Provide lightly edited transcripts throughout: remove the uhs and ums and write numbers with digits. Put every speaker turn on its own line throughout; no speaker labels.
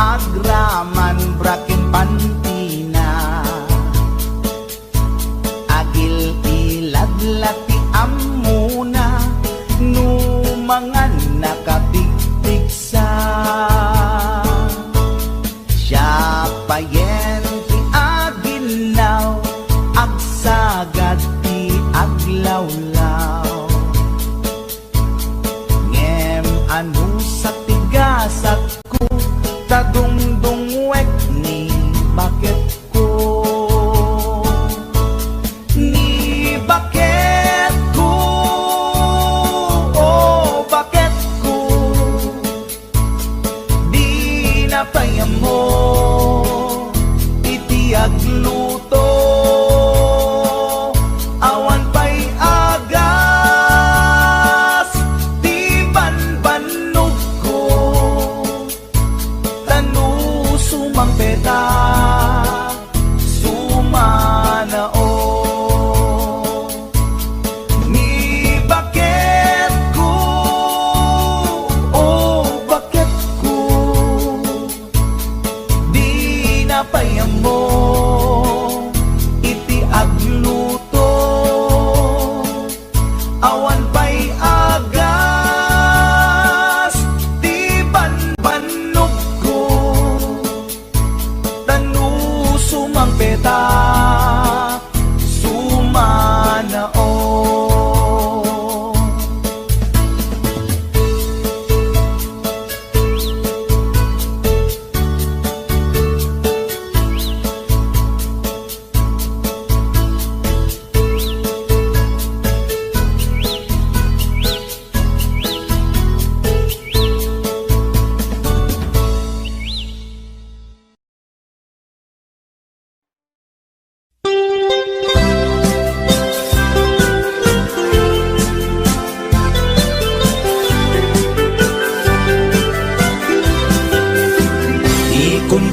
agraman brakin pantina agil iladlati amuna numangan nakabigtigsa siya payen ti aginaw agsagad ti aglawlaw ngem anu sa tigasat ko tadungdungwek ni bakit ko ni bakit ko oh bakit ko di napayam mo iti agluto awan pa'y agas di banbanog ko tanu sumang peta sumanao ni bakit ko oh bakit ko di napayam mo iti agluto awan pa'y agas di banbanog ko tanu sumang peta sumanao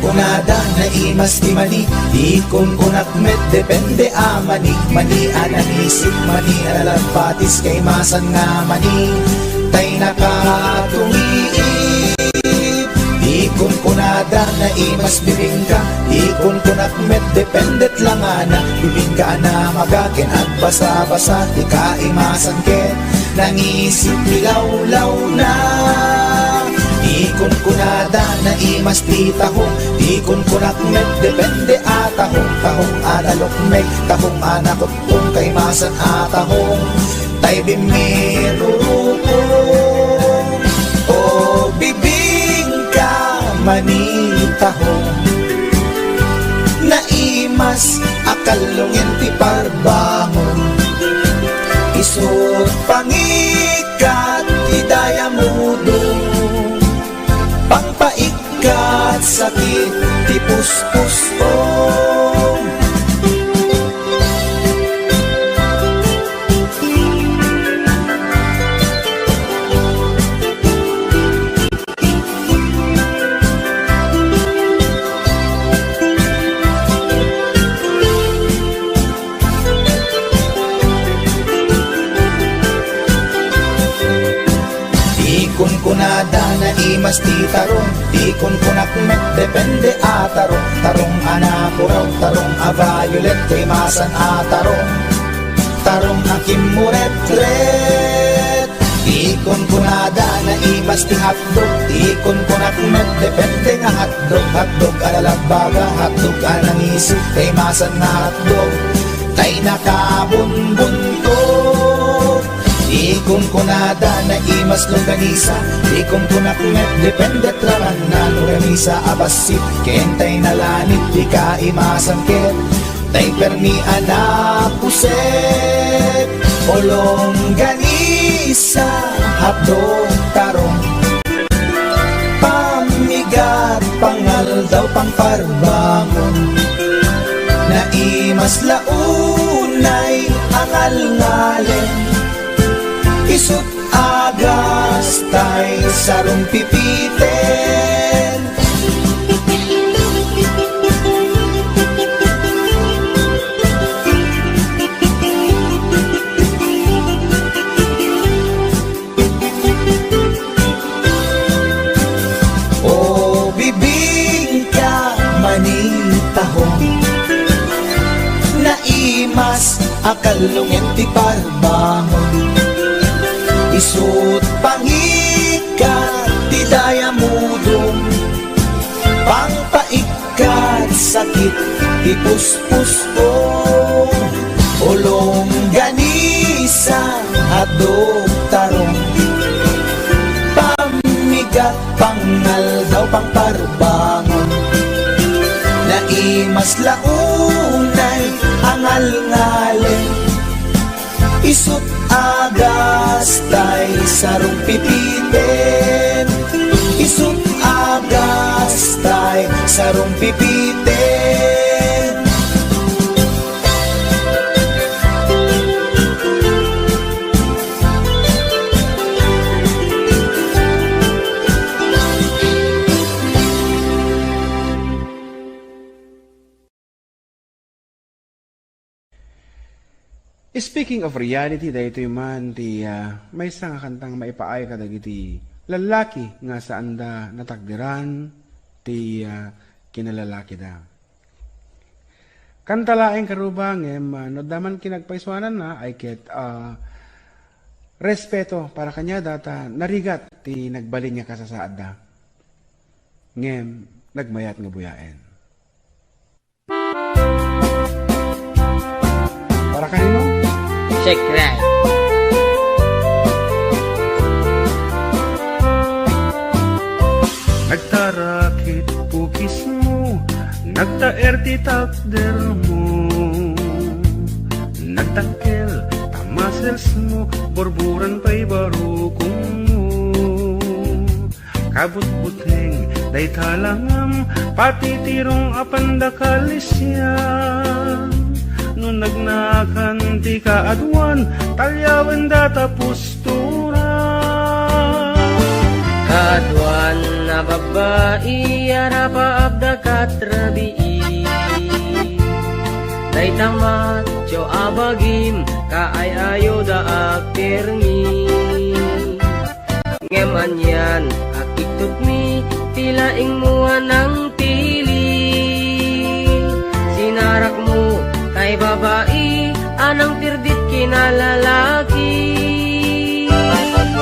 kunada na imas ti mani ikon kunak met depende a mani mani ananisip mani alalapatis kay masan nga mani tay nakatumiip ikon kunada na imas bibingka ikon kunak met dependet lang ana bibingka na magaken at basa-basa ti kaimasan ken nangisip bilawlaw na ikon kunada na imas ti tahong ikon kunak met depende a tahong analok meg tahong anakot kung kay masan a tahong tay bimirupong o bibingka manitahong na imas akalungin ti parbangon isut pangikat idaya mudong pangpaikat sakit ti puspusong ikon kunada na imas ti tarong ikon kunak met depende a tarong anakuraw tarong a violet kay masan a tarong akim muret-ret ikon kunada na imas ti hotdog ikon kunak met depende nga hotdog alalabaga hotdog anangisip kay masan na hotdog tay nakabunbuntot ikon kunada na imas longganisa ikon kunak met depende traman na longganisa abasit kentay nalanit di kaimasan ket tay permi anak puset o longganisa hapdog tarong pamigat pangal daw pangparbangon na imas launay angal-ngalen isut agas tay sarong pipiten o bibig akalungin ti parbangon. Isut pangikat ti dayamudong, pangpaikat sakit ti puspusto, ulong ganisa at doktarong, pamigat pangal daw pang parbangon. Naimas launay angal-ngalen, isut agas tay sarong pipiten, isut agas tay sarong pipiten.
Speaking of reality, dahito man ti may isang kantang maipaay ka dagiti lalaki nga saan da natagdiran ti kinalalaki da. Kantalaeng karubang no daman kinagpaiswanan na ay ket respeto para kanya data narigat ti nagbalin nga kasasaad da. Ngem nagmayat nga buyaen. Para kanino?
Check right.
Nagtarakit pukis mo, nagtaer ti takder mo, nagtakkel tamasels mo, borburan pa'y barukong mo. Kabut-buteng day talangam, pati tirong apandakalisyan. No nagnakan ti kaadwan, talyawan data postura.
Kaadwan na babae, arapa abda katrabii. Day tamat, jo abagim, kaay-ayo da akirmi. Ngeman yan, akitut mi, tilaing mua ng tili. Sinarak mo, kay babae, anang tirdit kinalalaki.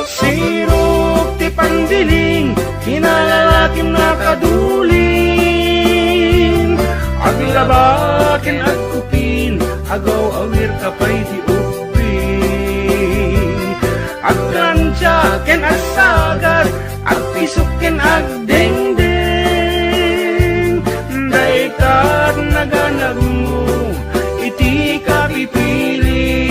Sirok ti pandiling, kinalalakim na kaduling. Aglabakin at kupin, agaw awir kapay ti upin. Agkansyaken at sagat, agpisukin agdengdeng. Daykat naganag mo, iti ka pipili.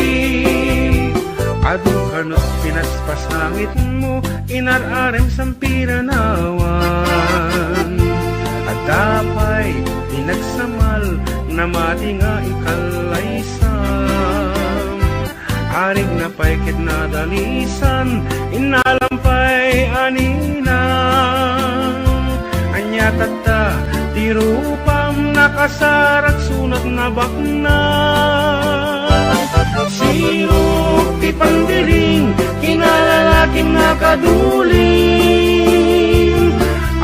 Adu kanot pinaspas langit mo, inararem sampiranawan. At dapay pinagsamal na mati nga ikalaysam. Arig na paikit na dalisan, inalampay aninang. Anya tata, di rupam nakasarak sunat na bakna. Sirok ti pandiling, kinalalaking nakaduling.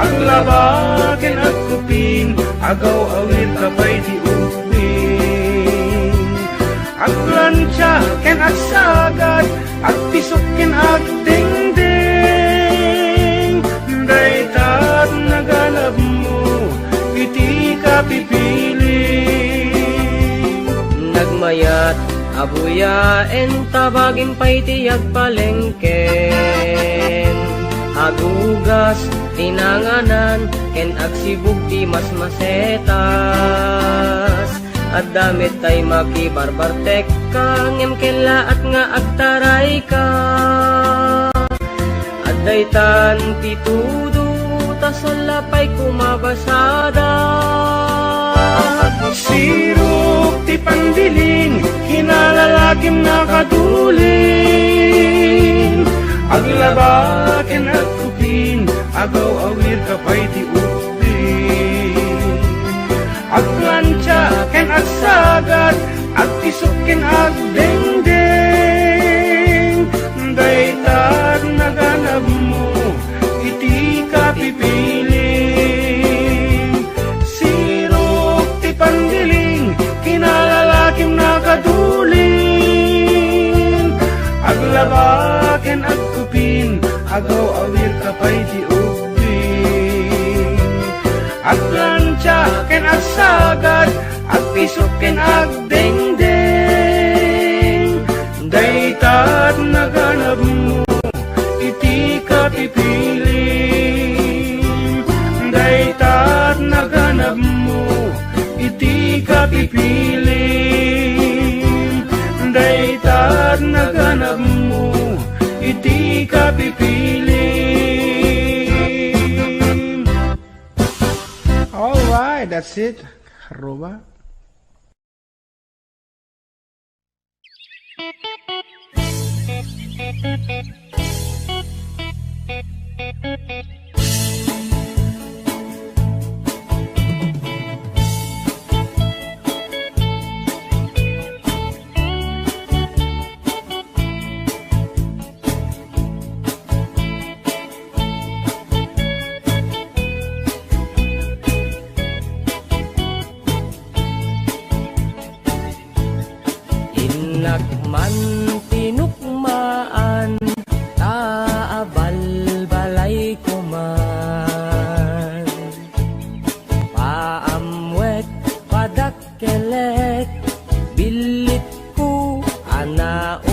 Aglabakin at kupin, agaw awit kapay ti upin. Aglansyaken at sagat, at pisukin at dingding. Daytat nagalab mo, iti ka pipili.
Nagmayat, abuyaen, tabagin pa'y tiyag palengken. Agugas, tinanganan, ken agsibug ti mas masetas. At damit tay makibarbartek ka, ngem kela at nga agtaray ka. At daytan ti tudo, tasalapay kumabasada.
Sirok ti pandiling, kinalalakim na kaduling. Aglabakin at kupin, agaw awir kapay ti upin. Aglansyaken at sagat, agpisukin at dengdeng. Daytat naganap mo, iti ka pipiling. Sirok ti pandiling, kinalalakim na kaduling. agaw awir kapay ti ubing. Aglansya ken agsagad, agpisok ken agdengdeng. Daytat naganap mo, iti kapipiling. Daytat naganap mo, iti kapipiling. Daytat naganap mo, iti kapipiling. Alright, that's it. Karuba.
Inakman tinukmaan, taabal balay ko man. Paamwet padakkelek, bilit ko anaunget.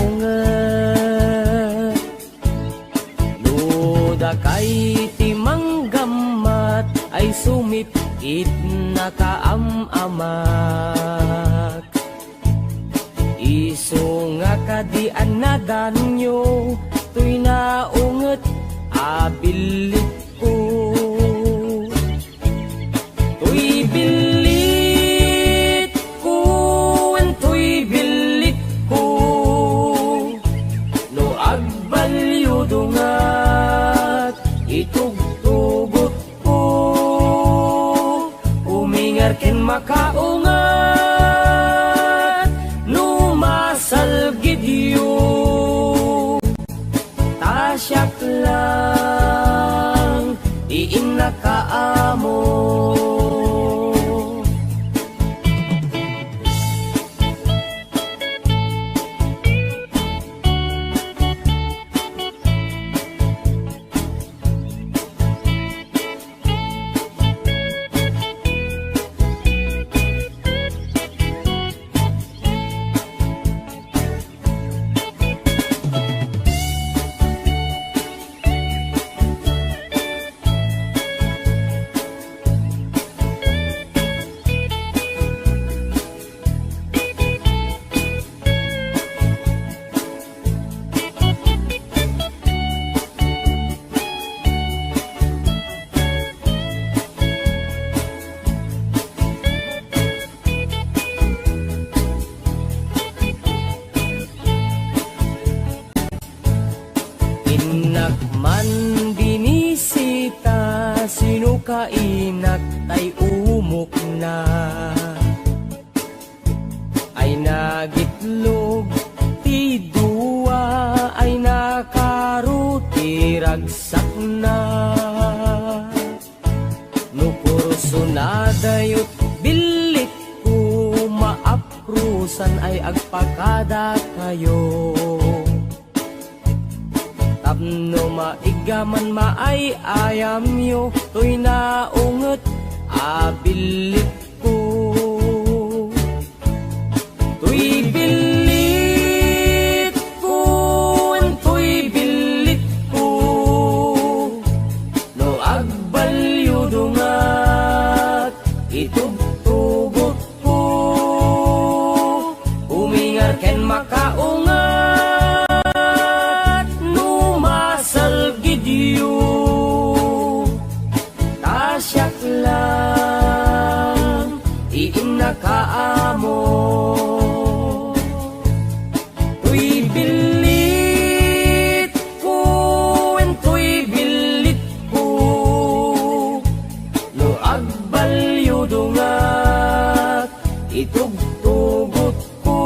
Luda kay timanggamat, ay sumipit na kaamamak. Iso nga kadian na danyo, tuy naunget abilit ko. Tuy bilit ko, tuy bilit ko, no agbalyo dungat, itugtugot ko, umingar ken makaungat. Salgidyo, tasyak lang, diin nakaamo. Inakman binisita, sino kainak tay umok na. Ay nagitlog, ti dua ay nakaruti ragsak na. Nukurso na dayot bilit ko, maaprusan ay agpakada kayo. Tapno maigaman maay ayam yo, tuy naunget abilit ko. Tuy bilit ko, tuy bilit ko, no agbalyo dungat, itugtugot ko, umingar ken makaungat. Tasyak lang, diin nakaamo. Tuy bilit ko, tuy bilit ko, no agbalyo dungat, itugtugot ko,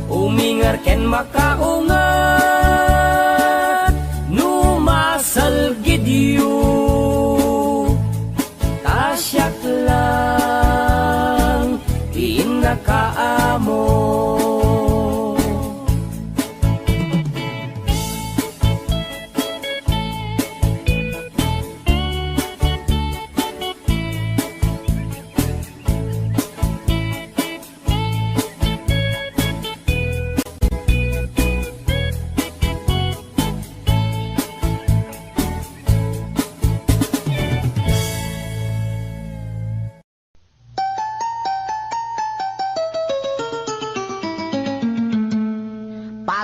umingar ken makaungat. Salgidyo, tasyak lang, diin nakaamo.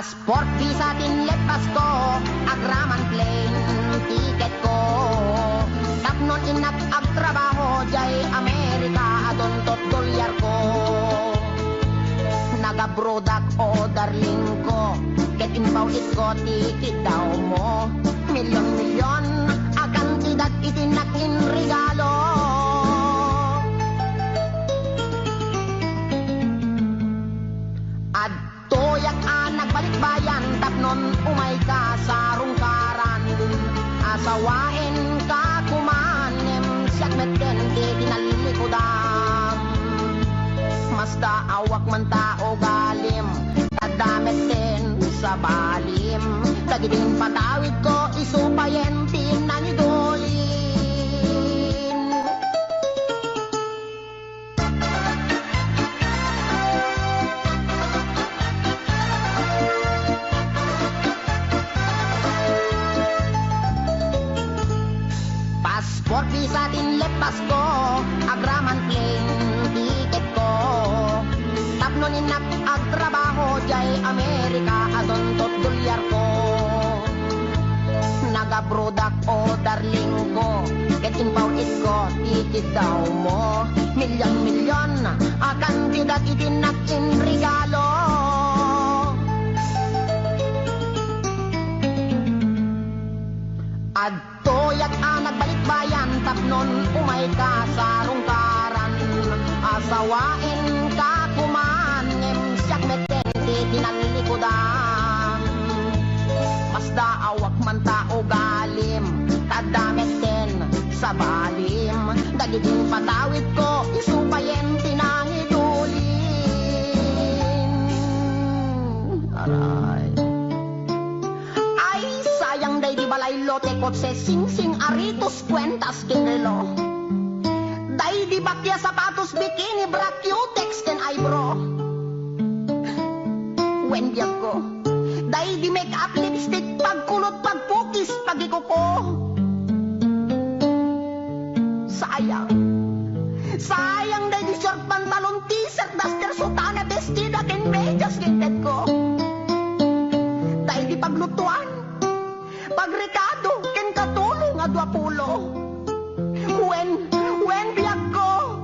Passport, visa, tinlepas ko, agraman plane, ticket ko. Tapnon inak agtrabaho, jay Amerika, adontot dolyar ko. Nagabrodak o darling ko, get inbound it ko, ticket daw mo. Milyon-milyon, akan tidat itinakin regalo. Toyak anak balik bayan, tapnon umay ka sa rungkaran. Asawain ka kumanem, siyak meten di dinalilikudan. Masda awak man tao galim, kadamit din sa balim. Dagiding patawid ko, isupayen tinangidolin. Passport, visa, tinlepas ko, agraman plane, ticket ko. Tapnon inak agtrabaho, jay Amerika, adontot dolyar ko. Nagabrodak o darling ko, get inbound it ko, ticket daw mo. Milyon-milyon, akan tidat itinakin regalo. Toyak anak balik bayan, tapnon umay ka sa rungkaran. Asawain ka kumanem, siyak meten di dinalilikudan. Masda awak man tao galim, kadamit din sa balim. Dagiging patawid ko, isupayen tinangidulin. Aray. Sayang day di balay lote kotse sing-sing aritos cuentas kinrelo. Day di bakya sapatos bikini bra cutex ken eyebrow. When biyak ko, day di make up lipstick pagkulot pagpukis pagikuko. Sayang, sayang day di short pantalon t-shirt duster sutana bestida ken medyas ginted ko. Day di paglutuan pagrekado, ken katulong nga 20. When biyak ko,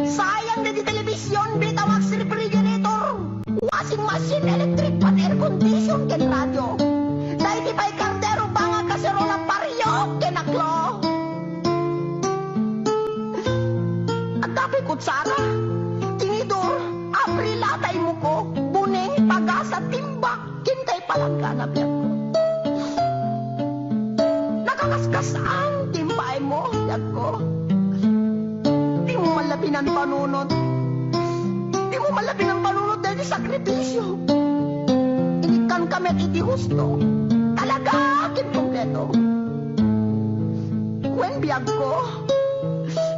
sayang na di telebisyon, bitawag si refrigerator, washing machine, electric pan, air condition, ken radio. Dahil di pa'y kardero, banga kaserola, pariyok, ken aklo. At dapat kutsara, tinidor, aprilatay mo ko, buning, pagasa, timbak, kintay palang ganap yan ko. Nakakaskasaan, timbay mo, yag ko. Di mo malapin ang panunod. Di mo malapin ang panunod dahil di sakripisyo. Inikan kami at iti husto. Talaga, akin kompleto. Kwen biyag ko,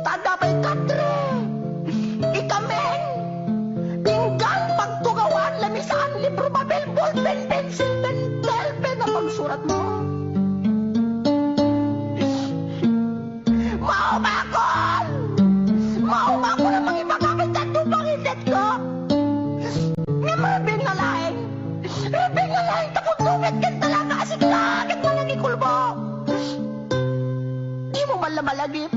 tada pa'y katre. Ikamen, pinggan, pagtugawan, lamisaan, libro, papel, ballpen, pencil, pen, telpen na pagsurat mo. Maumako na mga ipagkakitan yung pangitet ko. Nga marabing na laing. Rabing na laing tapos lumit kan talaga asik langit mo nang ikulbo. Di mo malamalagip.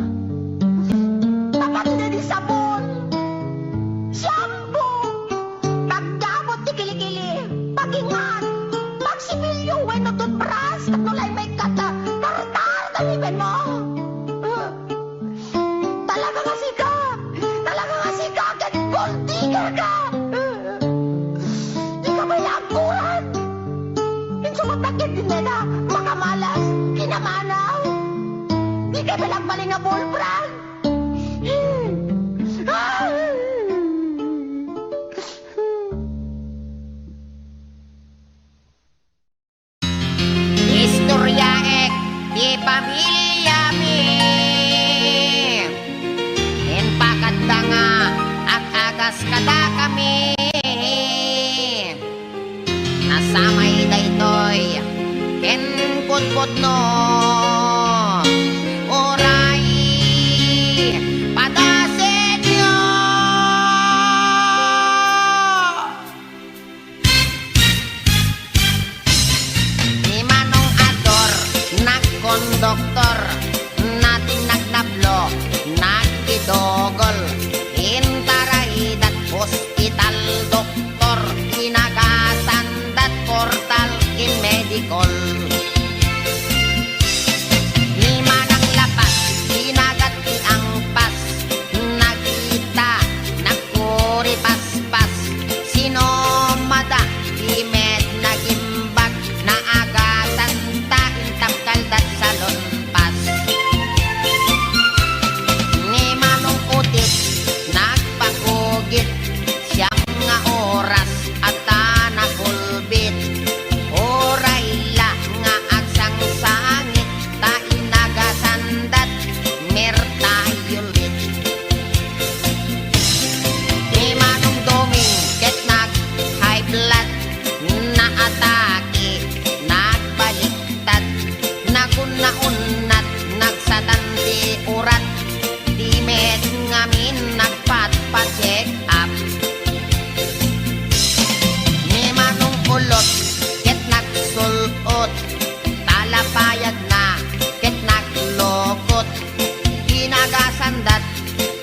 kandat,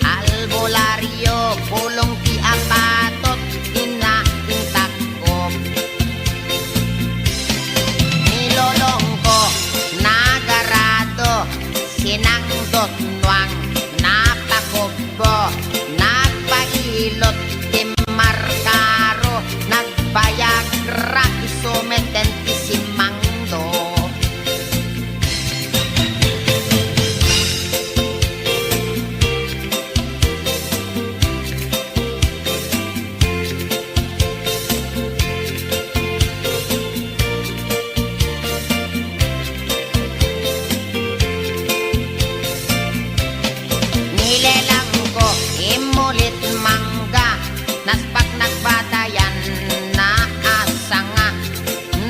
albularyo, pulong ti apatot, inaintak ko. Nilolong ko, nagarado, sinangdot nuang, napakobbo, nagpailot, timarkaro, nagbayagra, isumeten, isimangdo. Nilelang ko, imulit mangga, naspak nagbatayan na asanga,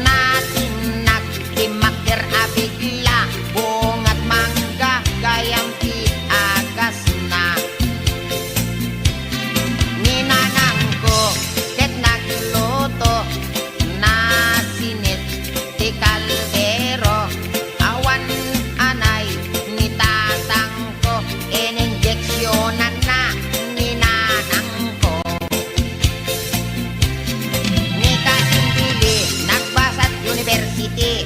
natin nagtimakder abigla, bungat mangga, gayang tiagas na. Ninanang ko, ket nagluto, na sinit, ti kaldero, awan anay, ni tatang ko, ininjeksyonan na, ninanang ko. Ni kasimbili, nagbasat university,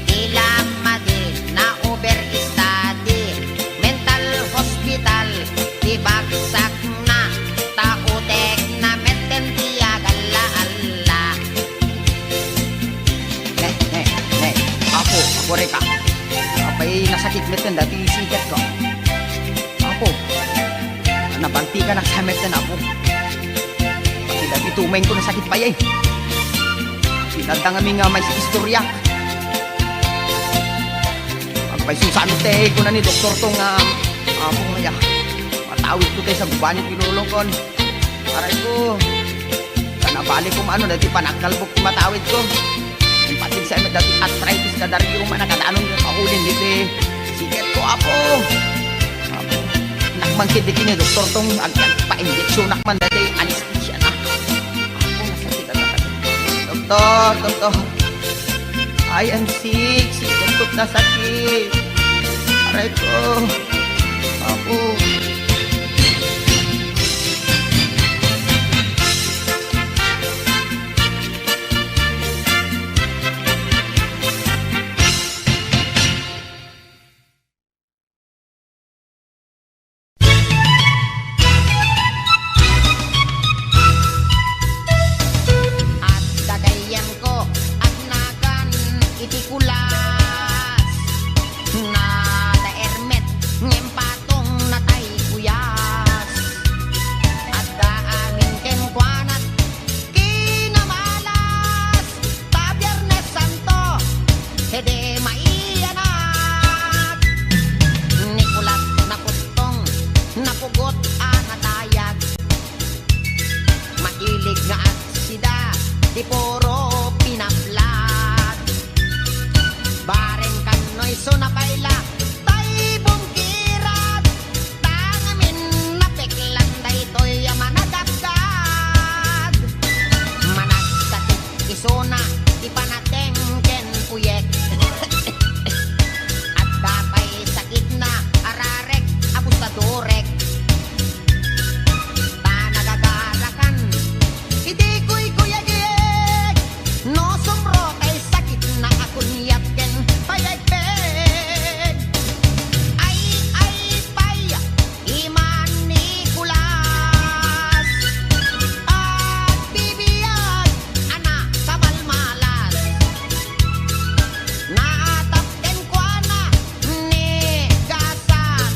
ilamadi, na over study, mental hospital, ibagsak na, tautek na meten tiagala alla.
Ako reka. Apay nasakit meten dati sikat ko. Ako. Nabanti ka na sa meten ako. Pati dati tumain ko nasakit pa yan. Pinadang kami nga may istorya. Apay susanot ko na ni doktor tong ako nga. Matawid ko tayo sa gubanit pinulong kon. Aray ko. Kanabalik ko maano dati panagkalbok matawid ko. Yung patig sa emet dati arthritis ka dari yung manakatanong yung kahulin dito eh. Siket ko ako. Ako. Nakmangkid di kini doktor tong pa-injeksyon nakman dati anesthesia na. Ako nasakit na dati. Doktor. I am sick. Siket ko't nasakit. Aray ko. Ako.
At dagayan ko, at nagan, itikulas, na daermet, ngempatong natay kuyas. At daamin kenkwanat, kinamalas, ta Biyernes Santo, hede maiyanat. Nikulas nakustong, napugot ang atayag, mailig nga at sida, di puro pinaplat. Bareng kanoy so napaila, tay bungkirat, tangamin napeklan daytoy managagad. Managsakit isona, ipanateng ken puyek. At dapay sakit na, ararek, abustadorek. Ta nagagarakan, hindi ko'y kuyagig, no sumro kay sakit na akon yapken payagpeg. Ay, pay, iman Nicolas, at bibiyag, anak kamalmalas. Naatap kenkwana ni gasat,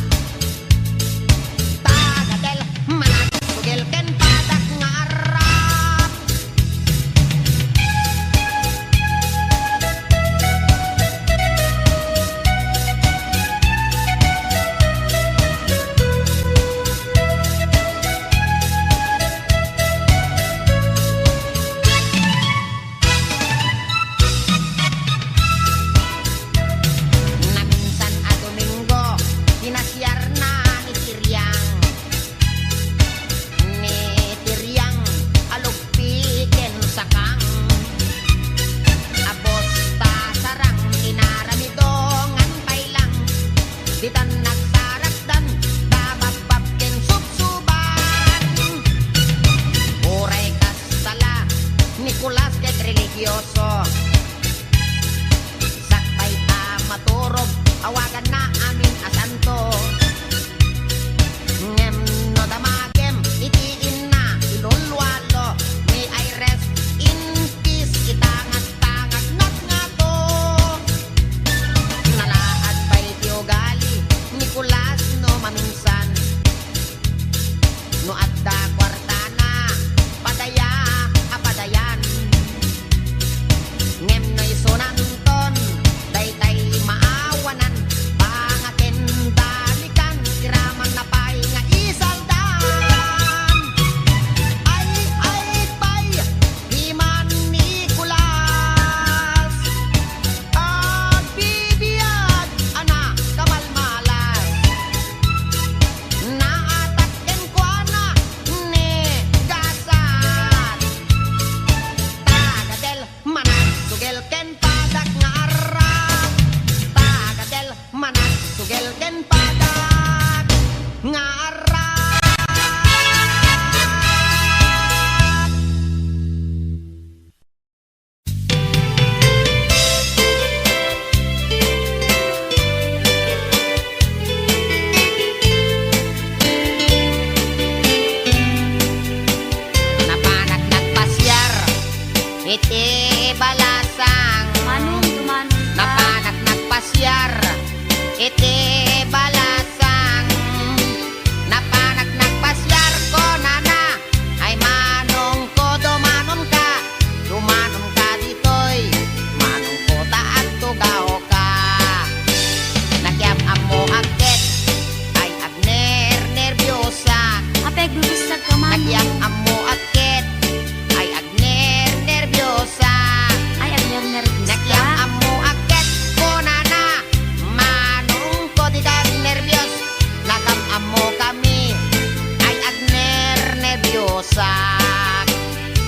sak.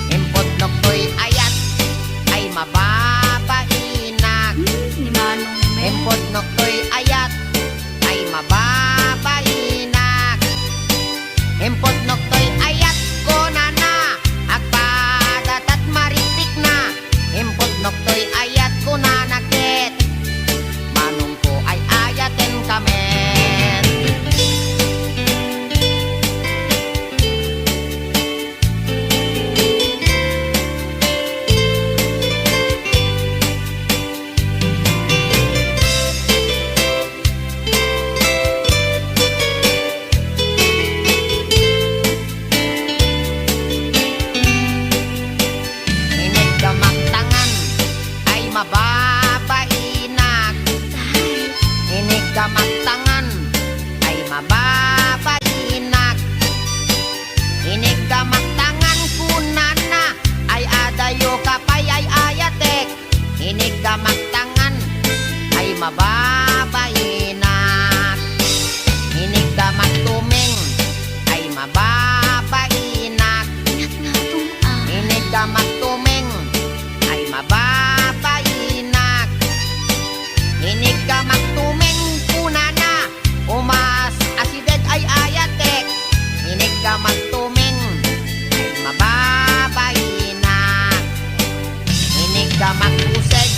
Impod nok to'y ayat ay mababainak.
Ni Manong me.
Impod nok to'y ayat ay mababainak. Impod nok to'y ayat ko na agpadat at maritik na. Impod nok to'y ayat ko na nakit. Manong ko ay ayaten kami. Inigdamaktangan ay mababainak. Inigdamaktangan ay mababainak. Inigdamaktangan kunana ay adayo kapay ay ayatek. Inigdamaktangan ay mababainak. Inigdamaktuming ay mababainak. Inigdamaktuming ay mababainak. Inigdamaktuming kunana umas asideg ay ayatek. Inigdamaktuming ay mababainak. Inigdamaktuseg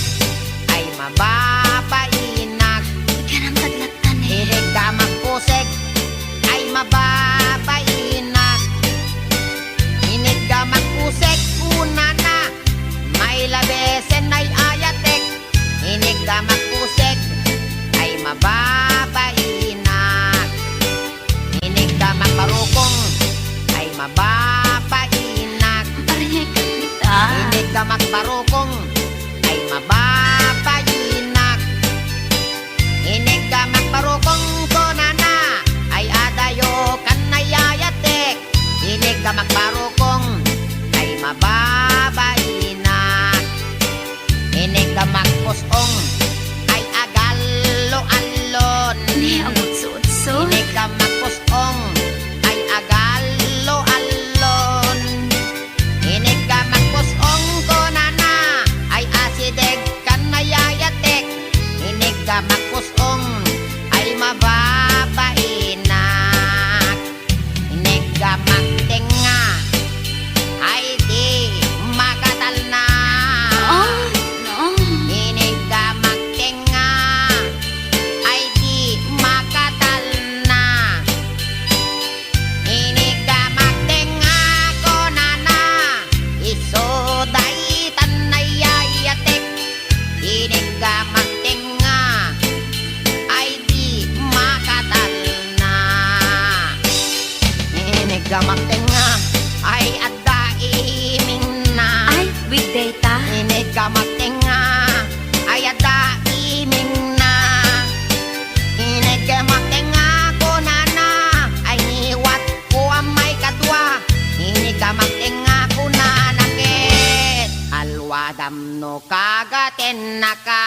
ay mababainak.
Ikanang kadlatan eh.
Inigdamaktuseg ay mababainak. Inigdamaktuseg kunana may labesen ay ayatek. Inigdamaktuseg ay mababainak. Inigdamakbarukong ay mababainak.
Parihay kita.
Inigdamakbarukong ay mababainak. Inigdamakbarukong konana ay adayo kanay ayatek. Inigdamakbarukong ay mababainak. Inigdamakpusong ay agalo-alon.
Ni ang utso-utso.
Inigdamakpusong ay agalo-alon. Inigdamakpusong konana ay asideg kanayayatek. Inigdamakpusong ay mababainak. Inigdamaktenga ay di makatal na.
Oh, no.
Inigdamaktenga ay di makatal na. Inigdamaktenga ko na isoday tanayayatek. Inigdamaktenga ay di makatal na. Inigdamaktenga ay addaiming na.
Ay, weekday ta.
Inigdamaktenga ay addaiming na. Inigdamaktenga ko na ay niwat ko ang may katwa. Inigdamaktenga ko na nakit. Alwadam no kagaten na ka.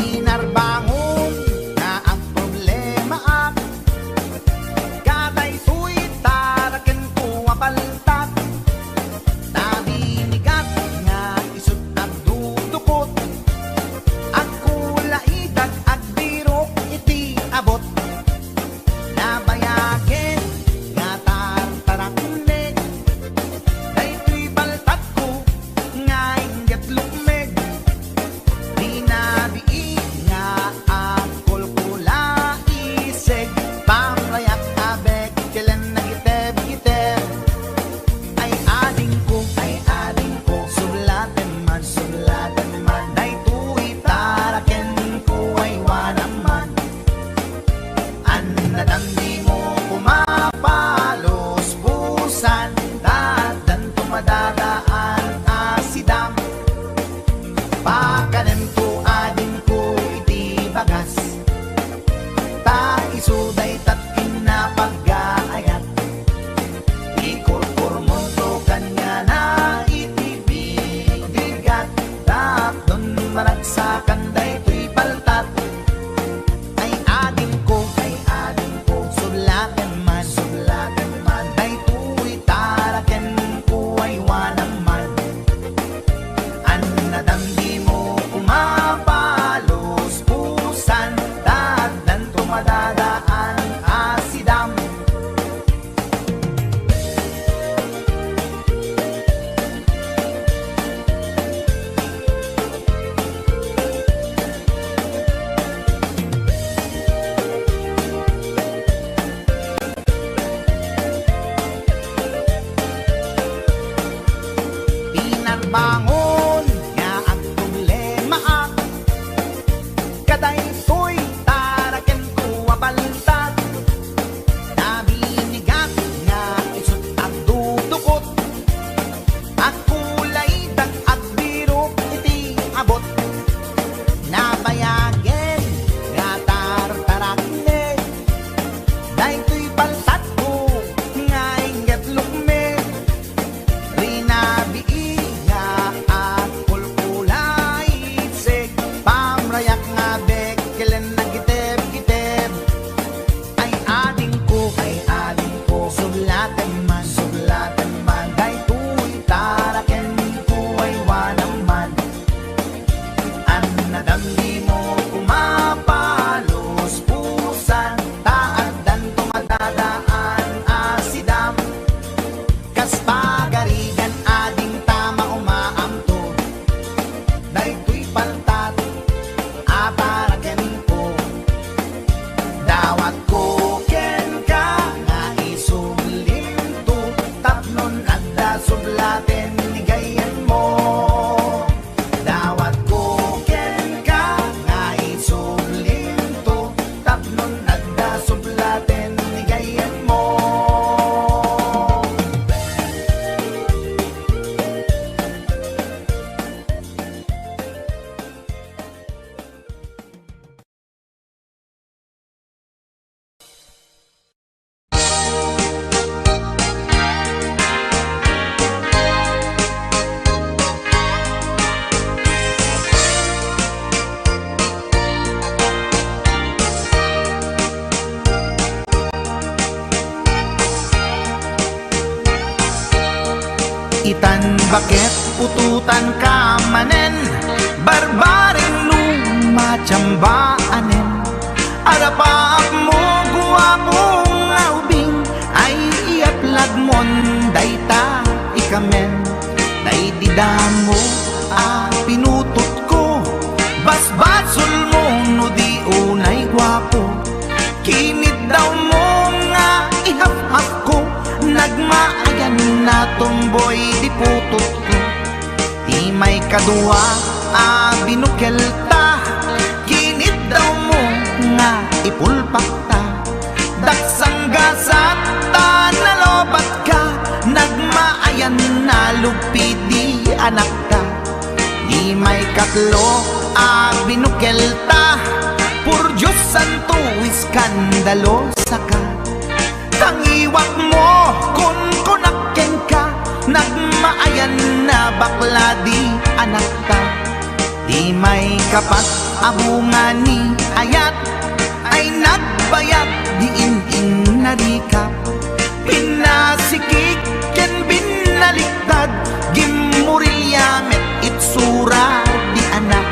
Inarbangon na ang problema at katay tuy taraken ko apaltat. Nabinigat nga isut at dudukot. Ang kulaidag at birok iti abot. Nabayagin nga tartaraknek. Kay tuy baltat ko nga ingat lumeg. Di nabiin nga ang kulkula iseg. Pamrayak abeg kailan nagiteb-giteb. Ay ading ko, sulaten man. Day tuy taraken ko ay wanaman. Anadam di mo kumapalos busan. Dadan tumadadaan bangon nga ang problema ak kadaytoy taraken ko abaltat nabinigat nga isut at dudukot at kulay dag at birok iti abot nabayagen nga tartarakne daytoy paltat ko nga inget lukme rinabi nga at kulkulay seg pamrayak nga bekelen na giteb-giteb ay ading ko suglaten man daytoy taraken ko ay wanaman an nadamdi mo kumapalos pusan taaddan tumadadaan asidam kas pagarigan ading tama umaamto daytoy paltat aparaken ko dawat ko ken ka nga isulimto tapnon adda sublaten ni gayen mo dawat ko ken ka nga isulimto tapnon adda sublaten ni gayen mo. Itan bakit ututan ka manen barbaring lumachambaanen arapaap mo guwapong aubing ay iaplag mon dayta ikamen day didamo pinutot ko basbasul mo no di unay guwapo kinit daw mo nga ihap-hap ko nagmaayan na tomboy di putot ko di may kadua binukelta kinit daw mo nga ipulpak ta daksang gasat ta nalobat ka nagmaayan na lupi di anak ka di may katlo binukelta pur Diyos santo iskandalo saka tangiwak mo kun kunakken ka nagmaayan na bakla di anak ka di may kapat abungani ayat ay nagbayag di in narikap pinasikik ken binaliktad gimurilya met itsura di anak.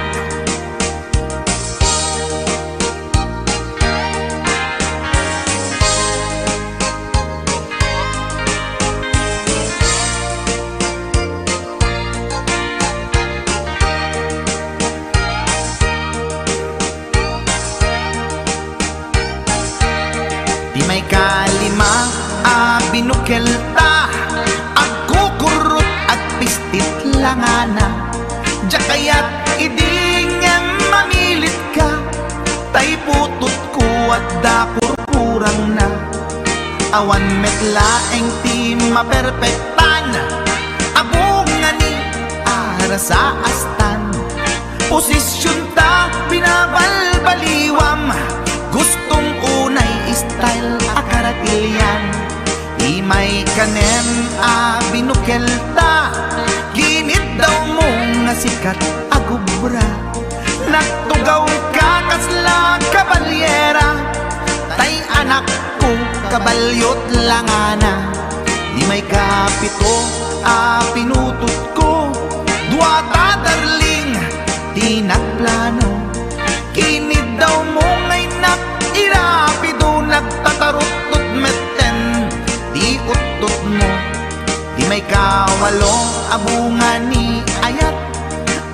Di may kalima binukelta agkukurot at pistit langana diya kaya't idingem mamilit ka tay putot ko at dakurkurang na awan metlaeng ti maperpektan abungani ara sa astan posisyon ta binabalbaliwam gustong unay style akaratilyan di may kanem binukelta ginit daw mo nga sikat agubra nagtugaw ka kasla kabalyera tay anak ko kabalyot langana di may kapito pinutot ko duwata darling di nagplano kinid daw mo ngay irapido nagtatarot metten di utot mo di may kawalo abungani ayat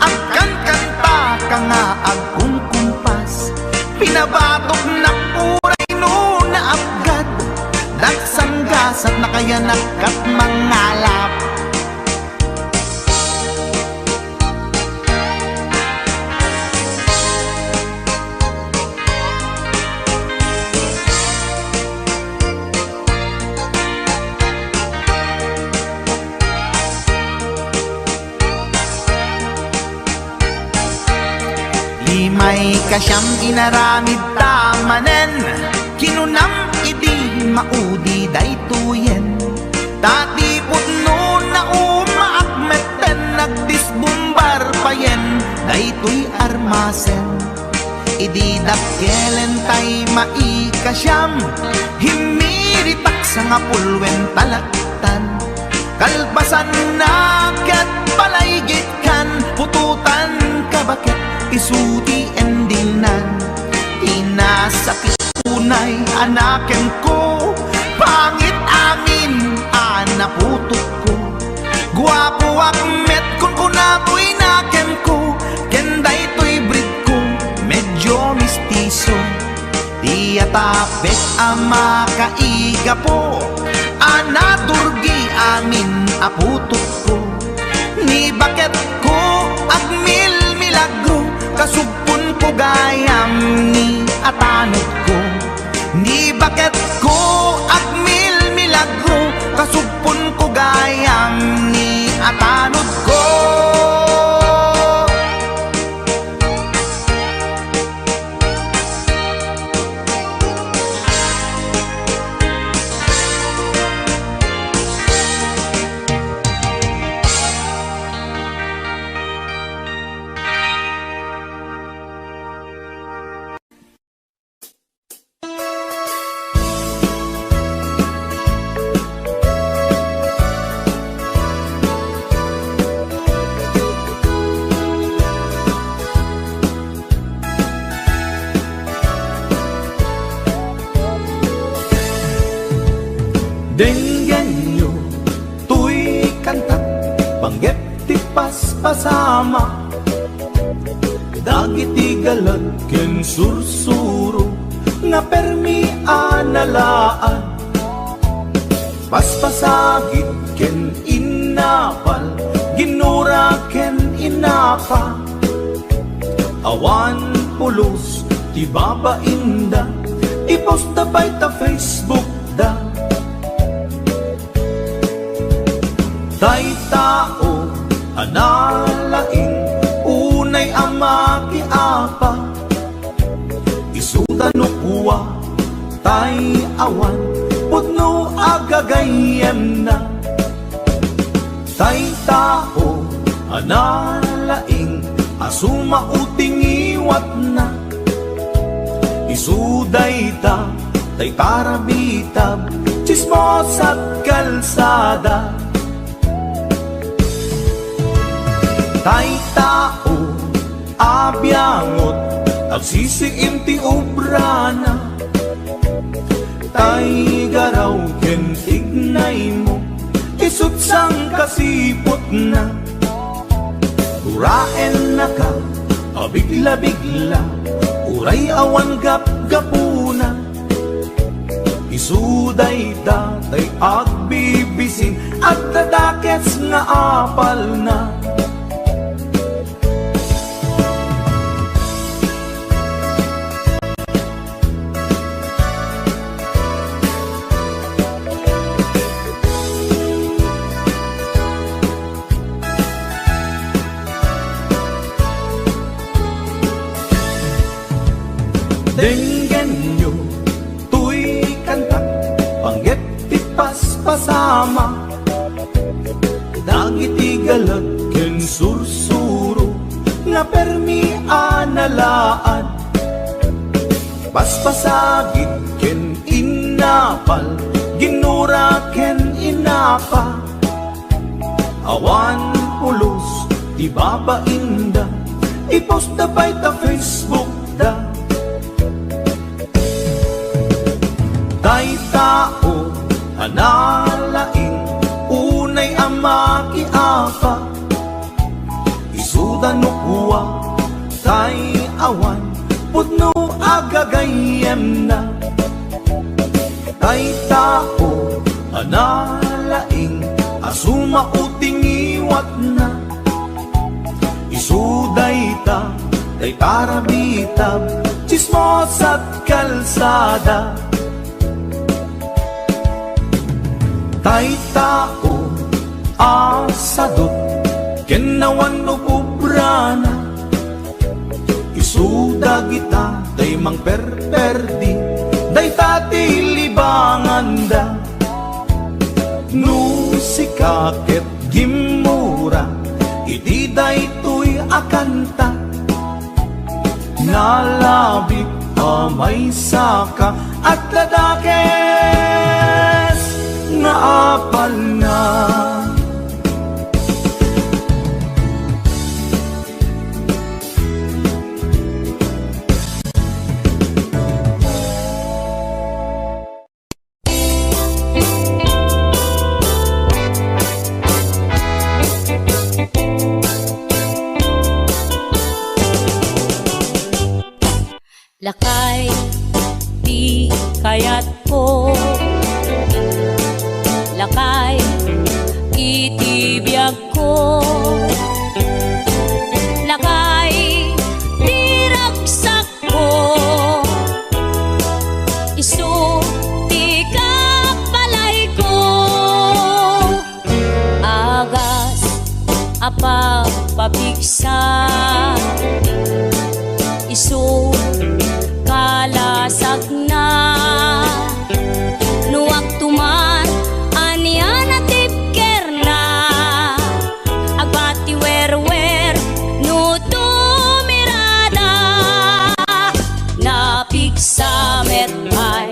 akan kanta ka nga agkumkumpas pinabatok na puray no na abgad dagsang gasat na kaya nakat mangalap tay kasyam inaramid tamanen, kinunam idi maudi daytoyen. Tati putno na umaakmeten, nagdisbumbar payen, daytoy armasen. Idi dakkelen tay maikasyam, himiritak sa nga pulwen talaktan. Kalpasan na ket palaygit kan, pututan kabakit isuti endingnan. Tinasakit unay anaken ko, pangit amin anaputok ko. Guwapo akmet kung kunapoy naken ko, kenday to'y breed ko medyo mistiso. Di atapet ama kaiga po, anaturgi amin aputok ko. Ni bakit ko agmil milagro, kasugpon ko gayam ni atanod ko. Ni bakit ko agmil milagro, kasugpon ko gayam ni atanod ko.
Denggen nyo, tuy kantat, panggep ti paspasama. Dagiti galad ken sursuro, nga permi analaan. Paspasagit ken inapal, ginura ken inapa. Awan pulos, ti babainda, ipost da bay ta Facebook da. Tay tao, analaing, unay ama kiapa. Isuda no kuwa, tay awan, putno agagayem na. Tay tao, analaing, asuma uting iwat na. Isuday ta, tay tarabitab, chismos at kalsada. Tay tao, abyangot, agsisiim ti obrana. Tay garaw ken tignay mo, isutsang kasipot na. Uraen na ka, abigla-bigla, uray awan gap-gapuna. Isuday datay agbibisin, at dadakets nga apal na. Denggen nyo, tuy kantak, panggep ti paspasama. Dagiti galag ken sursuro, nga permi analaan. Paspasagit ken inapal, ginura ken inapa. Awan pulos, ti babainda, ipost da bay ta Facebook da. Tay tao, analaing, unay ama kiapa. Isuda no kuwa, tay awan, putno agagayem na. Tay tao, analaing, asuma uting iwat na. Isuday ta, tay tarabitab, chismos at kalsada. Tay tao, asadot, kenawan no kubrana. Isuda kita day mang perperdi, day tati libanganda. No si kaket gimura, iti day tuy akanta. Nalabit amay saka at ladakes nga apal na.
Lakay, di kayat ko. Lakay, itibiyag ko. Lakay, di ragsak ko. Isu, di kapalay ko. Agas, apa pabigsa. Isu, kalasag na. Nuwag tuman anian at tipker na. Agbati wer-wer no tumirada. Napigsa metay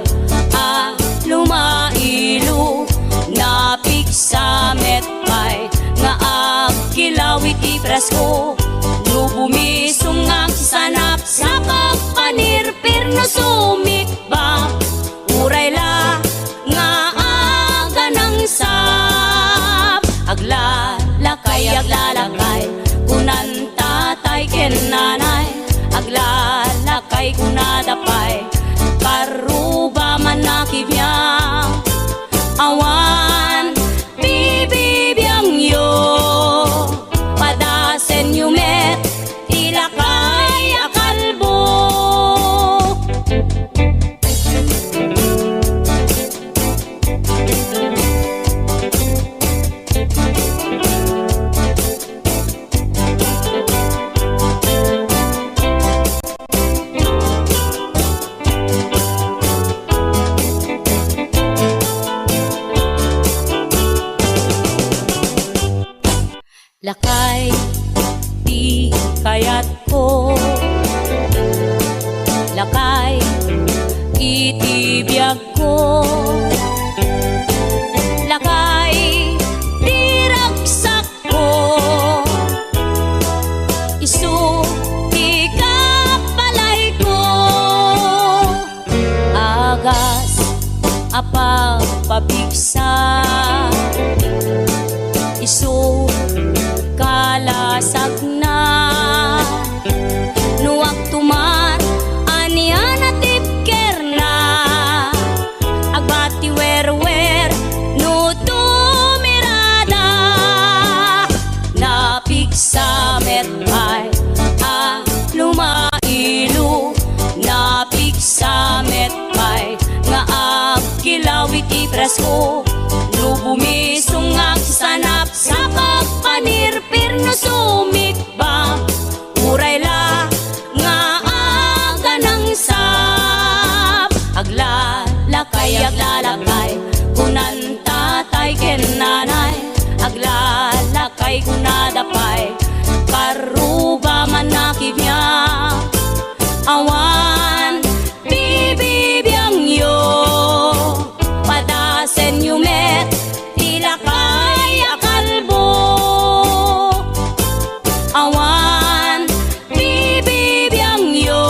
lumailu. Napigsa metay nga agkilawit ipresko. No bumisong ang sanap sa pagpanirpir no sumikbang. Uray la nga aga ng sap. Aglalakay kunan tatay ken nanay. Aglalakay kunadapay karuba man nakibiyang. Awan bibibiyang yo padasen yumet tilakay akalbo. Lakay, di kayat ko. Lakay, itibiyag ko. Lakay, di ragsak ko. Isu, di kapalay ko. Agas, apa pabigsa. Isu, kalasag na. Nuwag tumar anian at tipker na. Agbati wer-wer no tumirada. Napigsa metay lumailu. Napigsa metay nga agkilawit ipresko. No bumisong ang sanap sa pagpanirpir no sumikbang. Uray la nga aga ng sap. Aglalakay kunan tatay ken nanay. Aglalakay kunadapay karuba man nakibiyang. Awan bibibiyang yo padasen yumet tilakay akalbo. Awan bibibiyang yo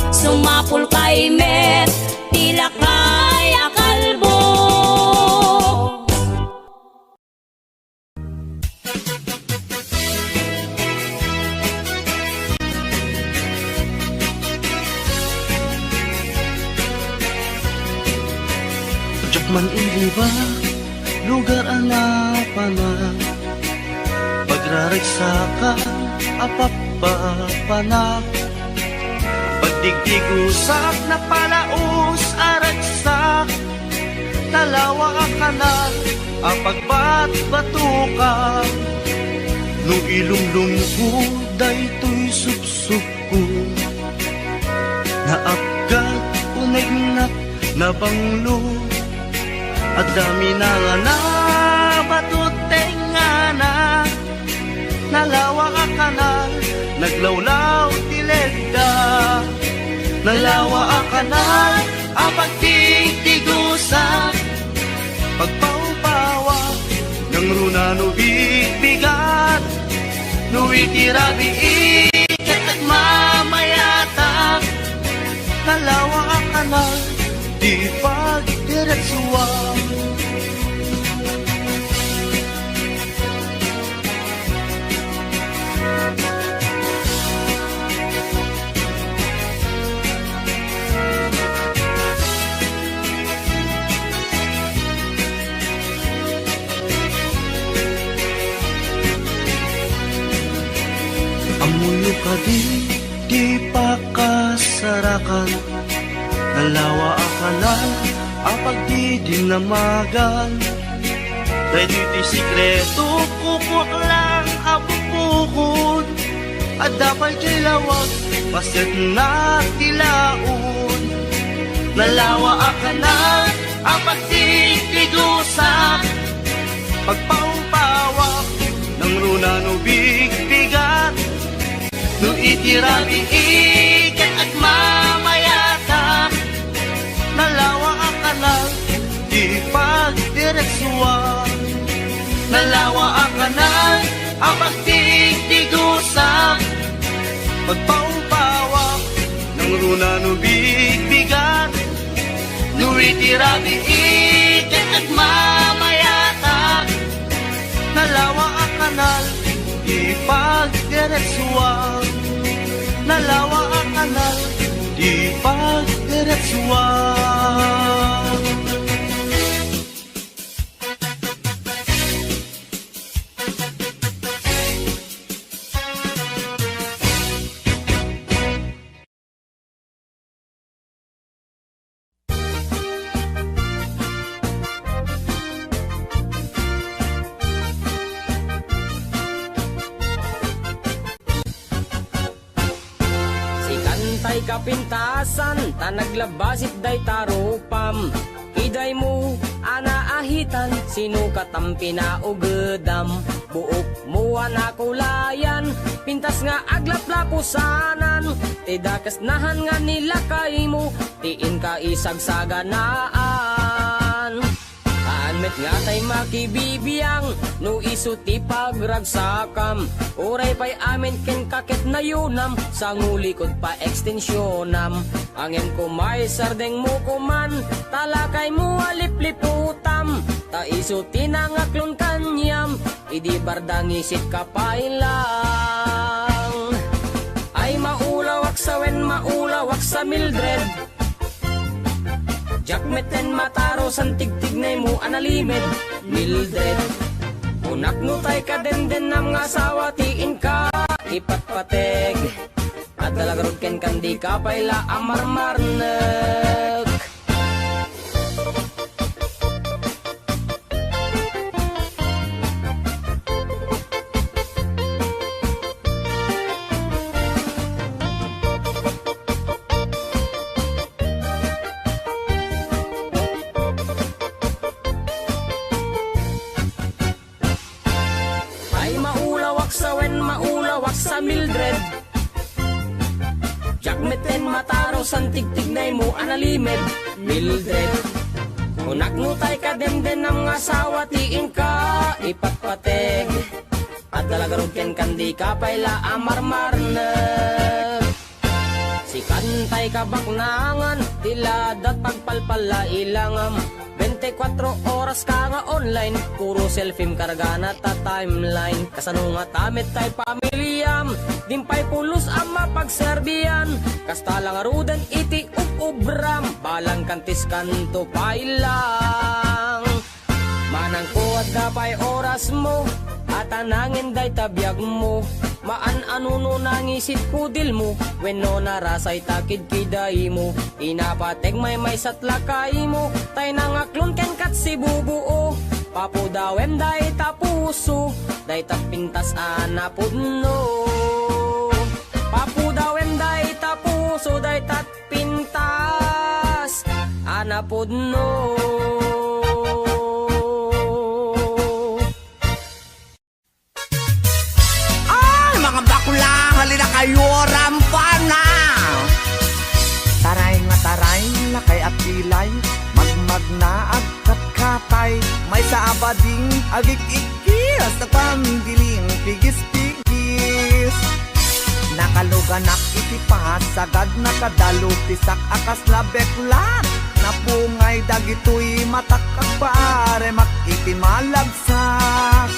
sumapul kay met tilakay akalbo.
Man iliba, lugar anapanan. Pagraragsa ka, apapapana. Pagdigdigusak na palaus aragsak. Talawa ka na, apagbat-batuka. No ilumlum ko daytoy subsub ko, naapgat unegnak na banglo, at dami na nga na batuteng nga na, nalawa ka kanal, naglawlaw tilegda, nalawa ka kanal, apag tigtigusa, pagpaupawa, ng runa no bigbigat, no itirabi ikat at mamayata, nalawa ka kanal, di pagdiretsuwa. Amuyo ka di pa kasarakan, nalawa akalan, apag di dinamagan, dahil iti sikreto kukwak lang apupukod, at dapat kay lawag paset na tilaon, nalawa akalan, apag di tigusak, pagpaumpawak ng runa no bigbigat, no itirabi ikat at mamayata, nalawa ang kanal, di pagdiretsuwa, nalawa ang kanal, ang pagtigtigusak, pagpaumpawak ng runa no bigbigat, no itirabi ikat at mamayata, nalawa ang kanal, di pagdiretsuwa, nalawa ang kanal, di pagdiretsuwa.
Tay kapintasan, tanaglabasit day tarupam, iday mo anaahitan, sinukat ang pinaugedam, buok mo anakulayan, pintas nga aglaplapusanan, tidakas nahan nga nila kay mo, tiin ka isagsaganaan. Met nga tay makibibiyang, no isuti pagragsakam, uray pa'y amin ken kakit na yunam, sa ngulikod pa ekstensyonam, angem kumay sardeng mo kuman, talakay mo alipliputam, ta isuti na nga klon kanyam, idi bardang isit kapailang. Ay maulawak sa wen, maulawak sa Mildred, jakmeten mataro san tigtignay mo analimed, Mildred. Unak no tay ka den nam nga asawa, tiin ka ipatpateg, at dalagarod ken kandi ka payla amarmarnek. Sa Mildred, jakmeten mataro san tigtignay mo analimed, Mildred. Unak no tay ka den nam nga asawa, tiin ka ipatpateg, at dalagarod ken kandi ka payla amarmarnek. Si kantay ka baknangan, tiladat pagpalpala ilangam, 24 oras ka nga online, puro selfie kargana ta timeline, kasano nga tamit tay pamilyam, dimpay pulos ang mapagserbiyan, kasta lang arudan iti ubram, balang kantis kanto pailang. Manang ko at dapay oras mo, at anangin day tabiyag mo, maan anuno nangisit kudil mo, wenno narasay takid kiday mo, inapateg may satlakay mo, tay nangaklon ken kat si bubuo, papudawem day tapuso, daytat pintas anapudno. Papudawen dayta puso daytat pintas anapudno.
Ay, mga bakla, halina kayo, rampana! Taray nga taray, lakay at pilay, magmag na agkat-katay, may sa abading agik-ikis, nagpandiling pigis-pigis. Nakaluganak itipas, sagad nakadalupisak akas na beklat, napungay dagitoy matakak pare makitimalagsak.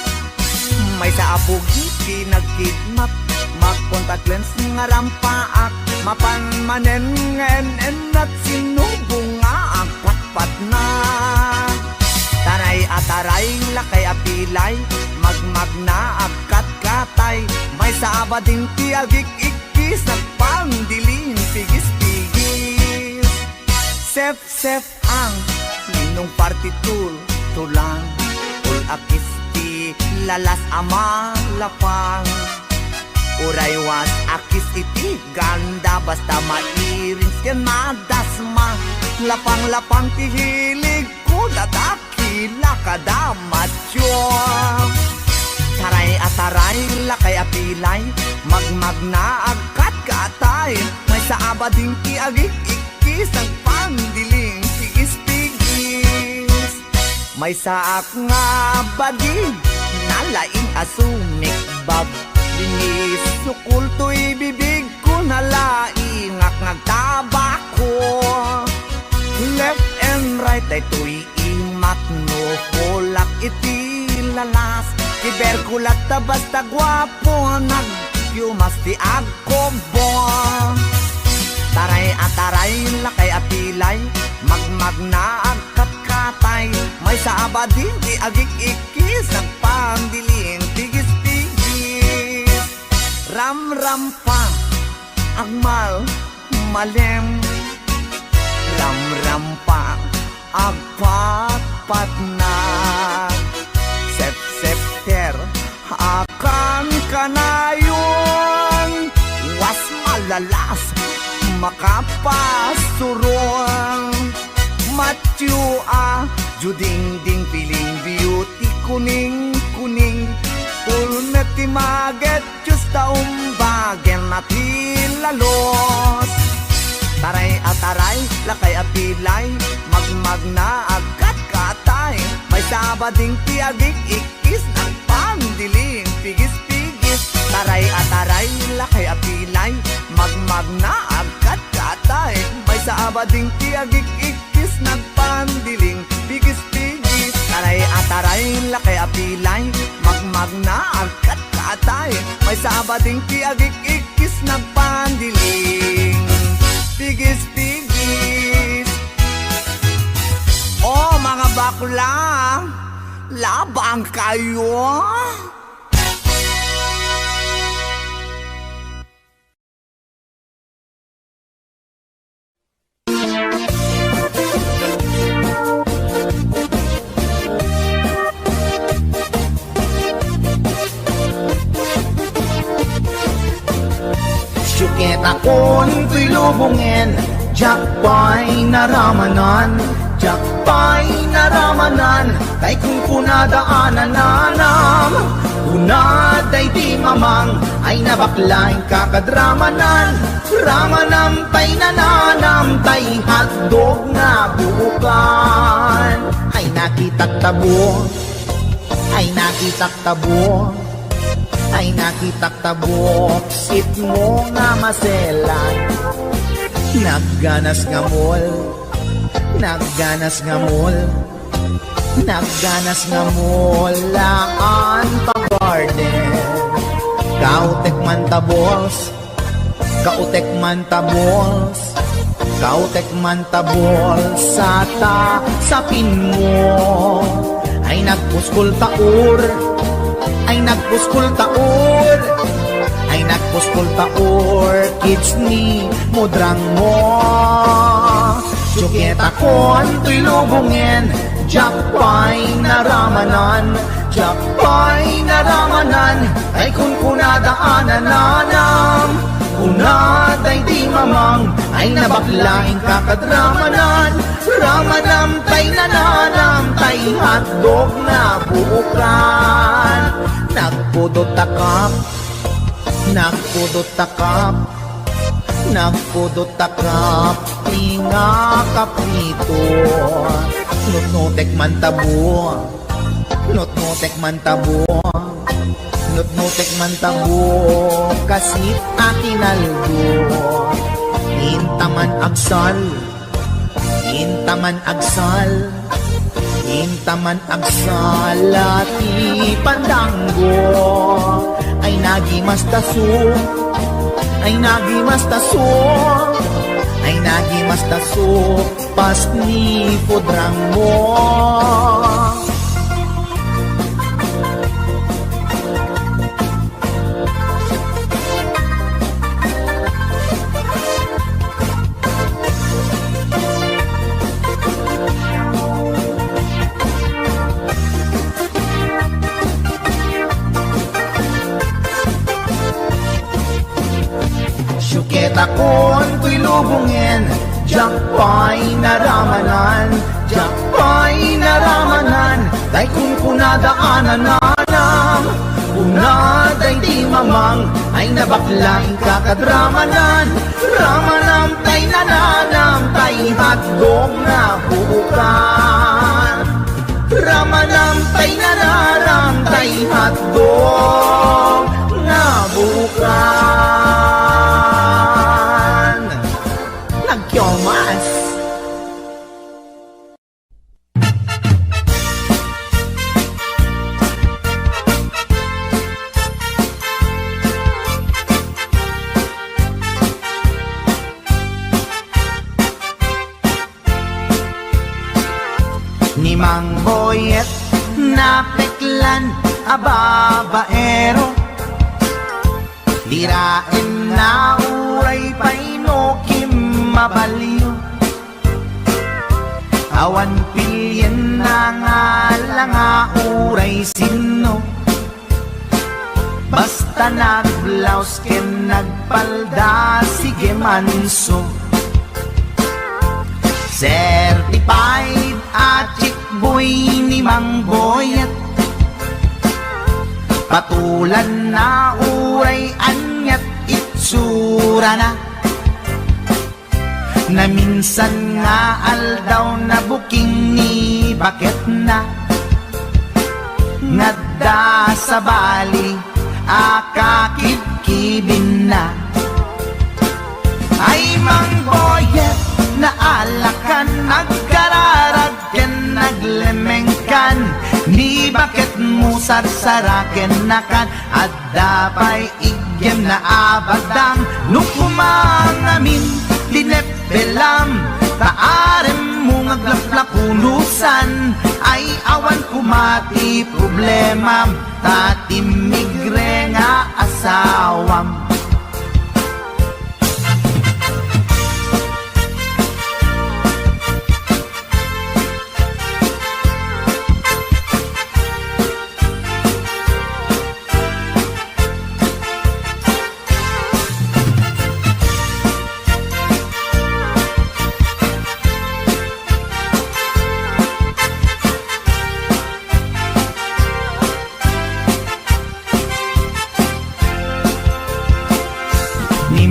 May sa abugi pinagkidnap, mag-contact lens nga rampaak, mapanmanen ngenen at sinubong nga ang patpat na. Taray ataray, lakay apilay, magmag na agkat-katay, may sa abading tiagik-ikis, nagpandiling pigis-pigis. Sef-sef ang ninong partitul, tulang, ul-akis lalas ama lapang. Uraywas akis iti ganda, basta mairins yan madasma. Lapang-lapang tihilig ko dadakila kadamatyo. Taray ataray, lakay apilay, magmag na agkat-katay, may sa abading tiagik-ikis, nagpandiling pigis-pigis. May saak nga bading nalaing asumik bab, linis sukul to'y bibig ko nalaing ngagtabako. Left and right ay to'y imat no kulak iti lalas, kiberkulat ta basta gwapo, nagyumas ti agkobo. Taray ataray, lakay apilay, magmag na agkat-katay, may sa abading di agik-ikis, nagpandiling pigis-pigis. Ram-ram pa, agmal, malem, ram-ram pa, agpat-pat na. Sep-sep-ter, akan kanayon, was malalas, makapasuron. Matyo juding-ding piling beauty, kuning-kuning, ulmet timaget, just taumbagen natin lalos. Taray ataray, lakay apilay, magmag na agkat-katay, may sabading tiagik-ikis, nagpandiling pigis-pigis. Taray ataray, lakay apilay, magmag na agkat-katay, may sabading tiagik-ikis, nagpandiling pigis-pigis. Taray ataray, lakay apilay, magmag na agkat-katay, may sabading tiagik-ikis, nagpandiling pigis-pigis. Oh, mga bakla, labang kayo.
Syukit akon to'y lubungin, jakpay naramanan, jakpay naramanan, kay kung kunadaanan nanam, kunaday di mamang, ay nabaklain kakadramanan, ramanam tay nananam, tay hotdog na buukan. Ay nakitak tabo, ay nakitak tabo, ay nakitak tabok, sit mo nga maselan. Nagganas nga mol, nagganas nga mol, nagganas nga mol, laan pa garden. Kautek man tabols, kautek man tabols, kautek man tabols, sapin mo. Ay nagpuskol taur, ay nagpuskol taur, ay nagpuskol taur, kids ni mudrang mo. Syukit akon to'y lubungin, jakpay naramanan, jakpay naramanan,
kadramanan ay kun kunadaanan nanam unaday di mamang ay nabaklaing kakadramanan ramanam tay nananam tay hotdog na buukan nagpudot takap nagpudot takap nagpudot takap tinga kaprito nutnutek man tabo nutnutek man tabo nutnutek man tabo kasit akinaldo intaman agsal intaman agsal intaman agsal ati pandanggo ay nagimas taso ay nagimas taso ay nagimas taso pas ni podrang mo Syuket akon tuy lubungin Jakpay naramanan Jakpay naramanan Day kung kunadaanan nanam Unaday di mamang Ay nabaklaing kakadramanan Ramanam tay nananam Tay hotdog na buukan Ramanam tay nananam Tay hotdog na buukan Nagkyomas ni Mang Boyet na peklan ababaero dirain na uray painokim mabaliw awan pilyen na nga langa uray sino basta nagblaus ken nagpalda sige manso certified at chick boy ni Mang Boyet patulan na uray anyat itsura na na minsan nga aldaw na buking ni bakit na ngadda sa bali akakibkibin na ay Mang Boyet na alakan nagkararag ken naglemengkan ni bakit mo sarsaraken nakan at dapay igyem na abadang nukumangamin tinepelam taarem mo ngaglaplapulusan ay awan kumati problema tatimigre nga asawam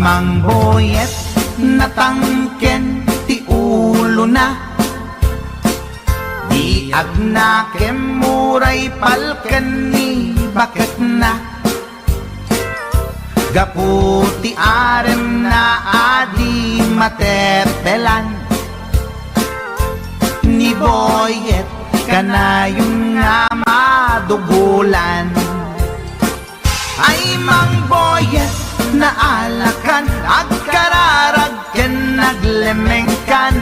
Mang Boyet natangken ti ulo na di agnakem muray palken ni bakit na gaputi arem na adi matepelan ni Boyet kanayong nga madugulan ay Mang Boyet na alakan agkararag ken naglemengkan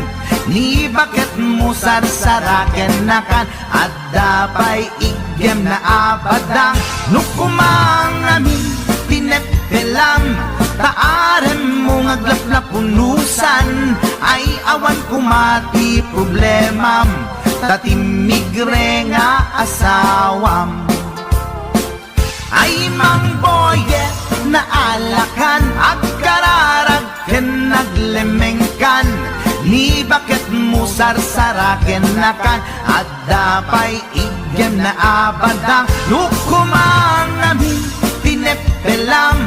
ni bakit mo sarsaraken nakan at dapay igyem na abadang nukumangamin tinepelam taarem mo ngaglaplapunusan ay awan kumati problemam tatimigre nga asawam mang boyet na alakan at kararag ken naglemengkan ni bakit mo sarsaraken nakan at dapay igem na abadang lukumang amin tinepelam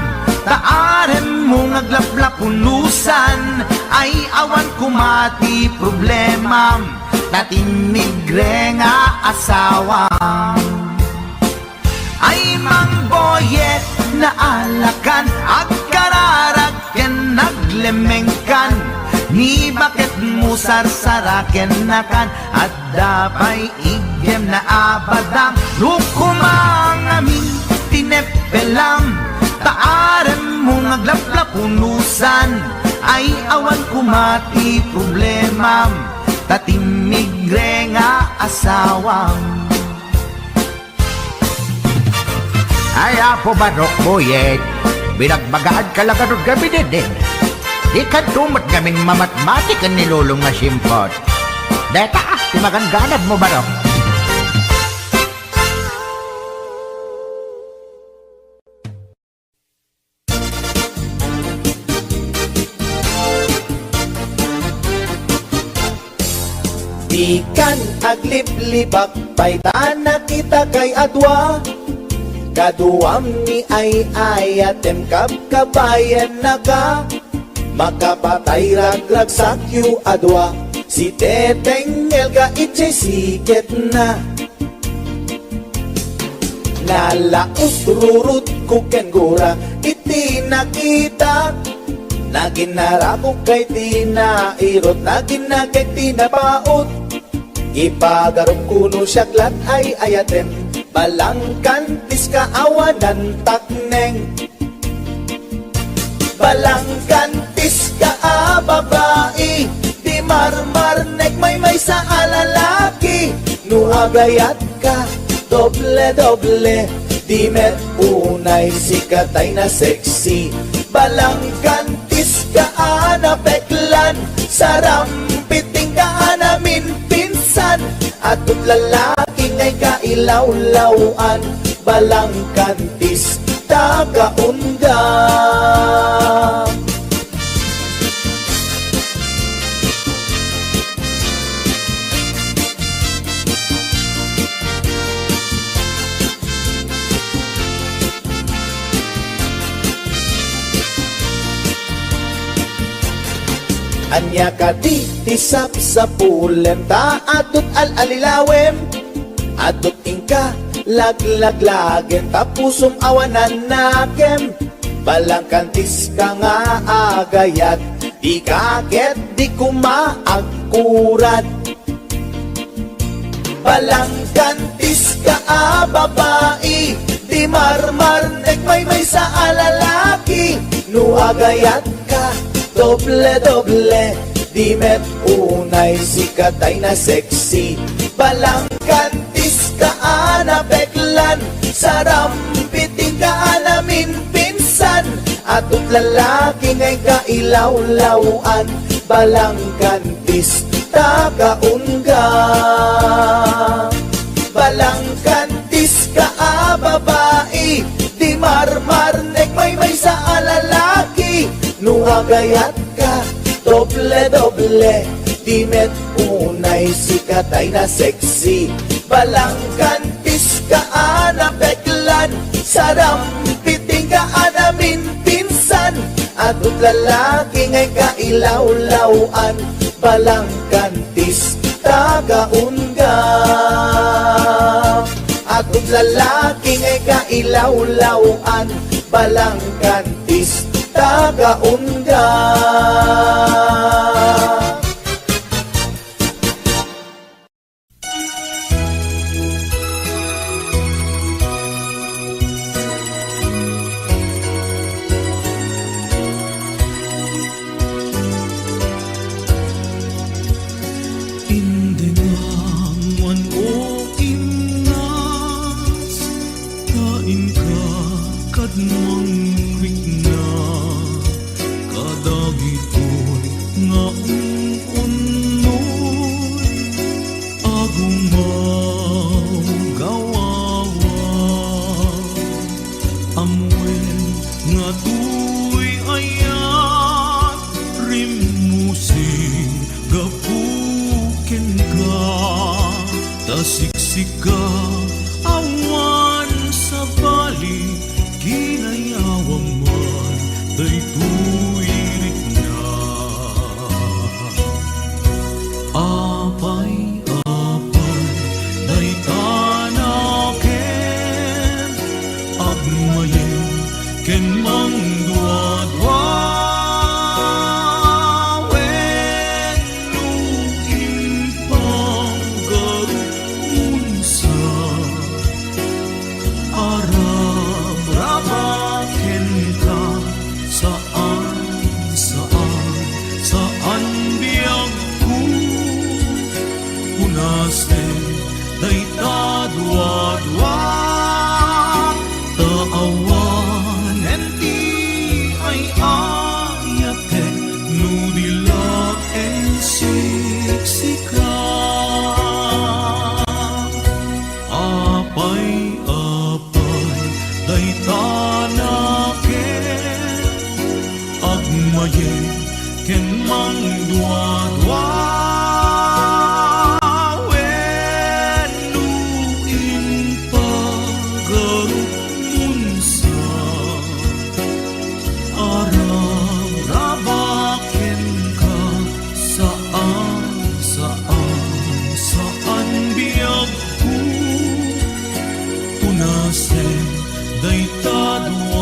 taaren mo ngaglaplapunusan ay awan kumati problema tatimigre nga asawa ay mang boyet na alakan at kararag ken naglemengkan ni bakit mo sarsaraken nakan at dapay igem na abadang lukumang amin tinepelam taaren mo ngaglaplapunusan ay awan kumati problema tatimigre nga asawang
ay apo barok boyet binagbagaan ka lang anong gabi din ikan tumat gaming mamatmatik ang nilulong nga simpot deta timagangganad mo barok.
Ikan agliplibak paitana kita kay adwa kaduam ni ay ayatem kabayan na ka makapatay ragrag sakyu adwa si teteng elga itse siket na nalaus rurut kuken gura iti nakita naginara ko kay tinairot naginagay tinapaot ipagarong kuno siyaglat ay ayatem balangkantis kaawanan takneng balangkantis ka babae di marmarnek may sa alalaki nuagayat ka doble di met unay sikatay na sexy balangkantis ka anapeklan sarampiting ka namin pinsan at lalaki ngay kailawlawan balangkantis tagaunda anya ka di tisap sa pulem ta atut alilawem atut ingka laglagen tapusum awanan nakem balangkantis ka nga agayat di kaget di kumaagkurat balangkantis ka babae di marmarnek may sa alalaki nuagayat ka doble di met unay sikatay na sexy balangkantis ka anapeklan sarampiting ka namin pinsan atut lalaki ngay kailawlawan balangkantis tagaunga balangkantis ka babae di marmarnek may sa alalaki nuagayat ka doble di met unay sikatay na sexy balangkantis ka anapeklan sarampiting ka namin pinsan atut lalaki ngay kailawlawan balangkantis tagaunga atut lalaki ngay kailawlawan balangkantis tagaunga
Indengaman o imnas kain ka kadmang wikna kadagitoy nga unoy agumaw gawawa Amwen nga tuy ayat rimusing gapukin ka tasiksika awan sa bali kinayawang man daytoy na apay day tanaken agmayen ken mang duadwa day tadwa-dwa taawan enti ay ayate nudila en siksika apay day tanaken agmayen ken mang dua-dua day tadwa